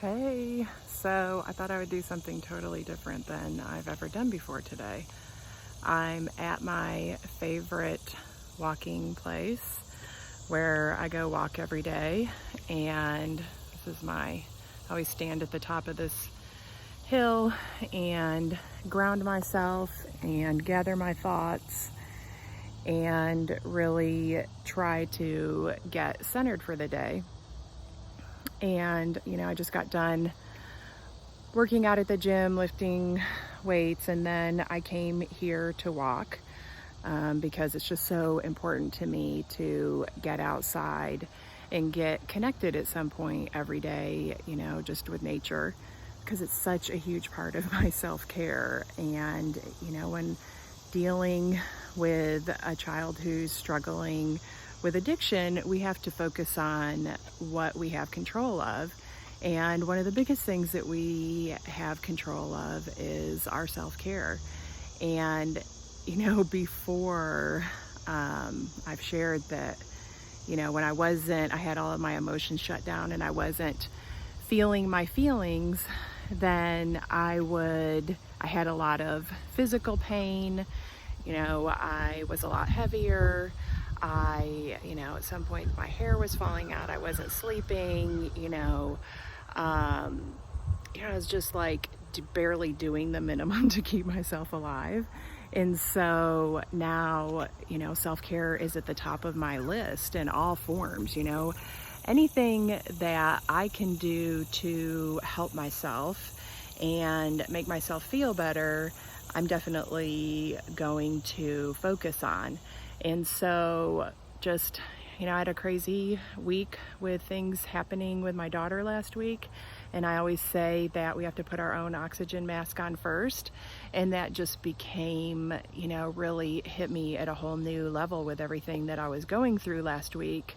Hey, so I thought I would do something totally different than I've ever done before today. I'm at my favorite walking place where I go walk every day, and I always stand at the top of this hill and ground myself and gather my thoughts and really try to get centered for the day. And, I just got done working out at the gym, lifting weights, and then I came here to walk because it's just so important to me to get outside and get connected at some point every day, just with nature, because it's such a huge part of my self-care. And, when dealing with a child who's struggling with addiction, we have to focus on what we have control of. And one of the biggest things that we have control of is our self-care. And, before I've shared that, when I had all of my emotions shut down and I wasn't feeling my feelings, then I had a lot of physical pain. I was a lot heavier. At some point my hair was falling out. I wasn't sleeping, I was just like barely doing the minimum to keep myself alive. And so now, self-care is at the top of my list in all forms, anything that I can do to help myself and make myself feel better, I'm definitely going to focus on. And so just, I had a crazy week with things happening with my daughter last week. And I always say that we have to put our own oxygen mask on first. And that just became, really hit me at a whole new level with everything that I was going through last week.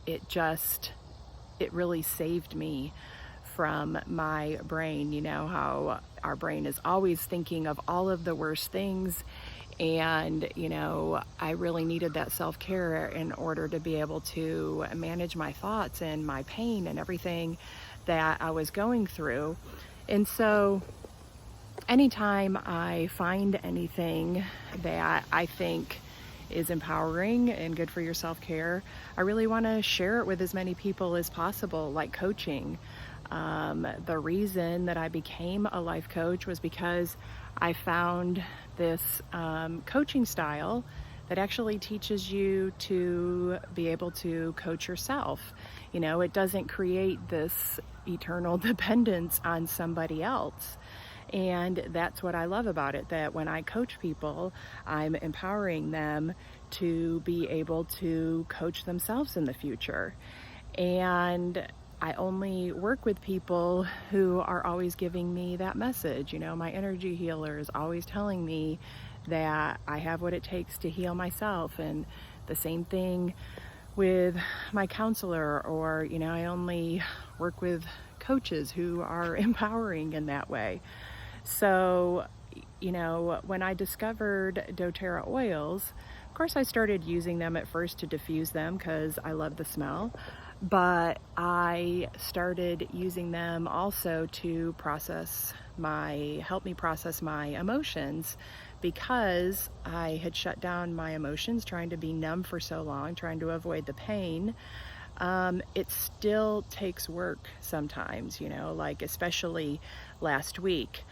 It really saved me from my brain. How our brain is always thinking of all of the worst things. And, I really needed that self-care in order to be able to manage my thoughts and my pain and everything that I was going through. And so anytime I find anything that I think is empowering and good for your self-care, I really want to share it with as many people as possible, like coaching. The reason that I became a life coach was because I found this coaching style that actually teaches you to be able to coach yourself. It doesn't create this eternal dependence on somebody else. And that's what I love about it, that when I coach people, I'm empowering them to be able to coach themselves in the future. And I only work with people who are always giving me that message. My energy healer is always telling me that I have what it takes to heal myself. And the same thing with my counselor, or, I only work with coaches who are empowering in that way. So, when I discovered doTERRA oils, of course I started using them at first to diffuse them because I love the smell. But I started using them also to help me process my emotions, because I had shut down my emotions trying to be numb for so long, trying to avoid the pain. It still takes work sometimes, like especially last week.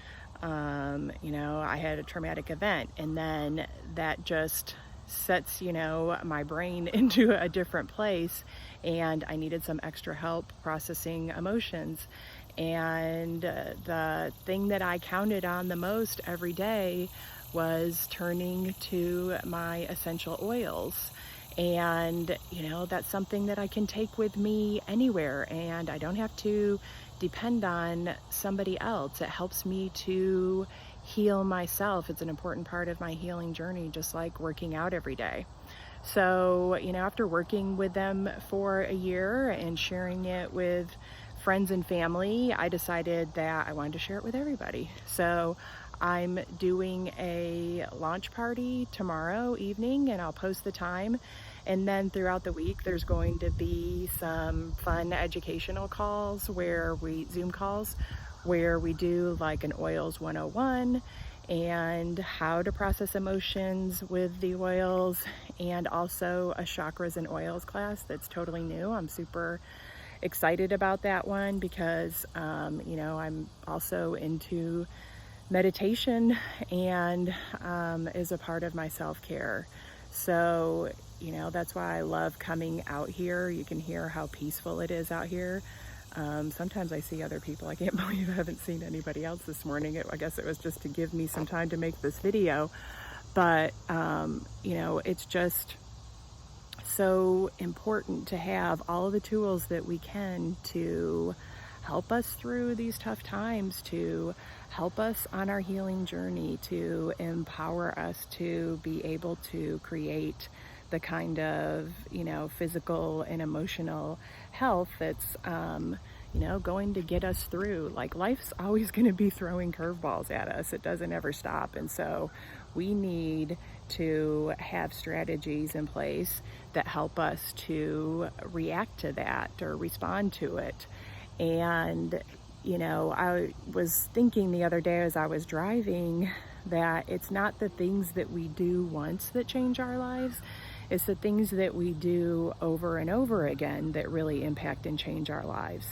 I had a traumatic event, and then that just sets, my brain into a different place, and I needed some extra help processing emotions. And the thing that I counted on the most every day was turning to my essential oils. And, that's something that I can take with me anywhere, and I don't have to depend on somebody else. It helps me to heal myself. It's an important part of my healing journey, just like working out every day. So, after working with them for a year and sharing it with friends and family, I decided that I wanted to share it with everybody. So I'm doing a launch party tomorrow evening, and I'll post the time. And then throughout the week, there's going to be some fun educational calls Zoom calls, where we do like an oils 101 and how to process emotions with the oils, and also a chakras and oils class that's totally new. I'm super excited about that one because, I'm also into meditation and is a part of my self-care. So, that's why I love coming out here. You can hear how peaceful it is out here. Sometimes I see other people. I can't believe I haven't seen anybody else this morning. I guess it was just to give me some time to make this video. But, it's just so important to have all of the tools that we can to help us through these tough times, to help us on our healing journey, to empower us to be able to create the kind of, physical and emotional health that's, going to get us through. Like, life's always going to be throwing curveballs at us. It doesn't ever stop. And so we need to have strategies in place that help us to react to that or respond to it. And, I was thinking the other day as I was driving that it's not the things that we do once that change our lives. It's the things that we do over and over again that really impact and change our lives.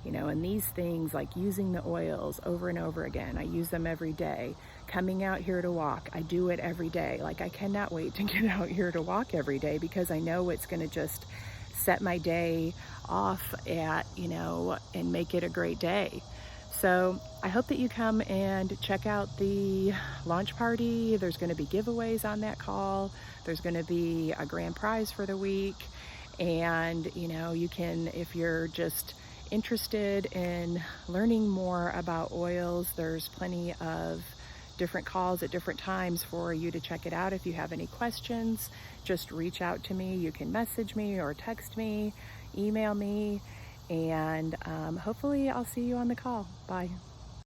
And these things like using the oils over and over again, I use them every day. Coming out here to walk, I do it every day. Like, I cannot wait to get out here to walk every day because I know it's going to just set my day off and make it a great day. So I hope that you come and check out the launch party. There's going to be giveaways on that call. There's going to be a grand prize for the week. And, you can, if you're just interested in learning more about oils, there's plenty of different calls at different times for you to check it out. If you have any questions, just reach out to me. You can message me or text me, email me, and hopefully I'll see you on the call. Bye.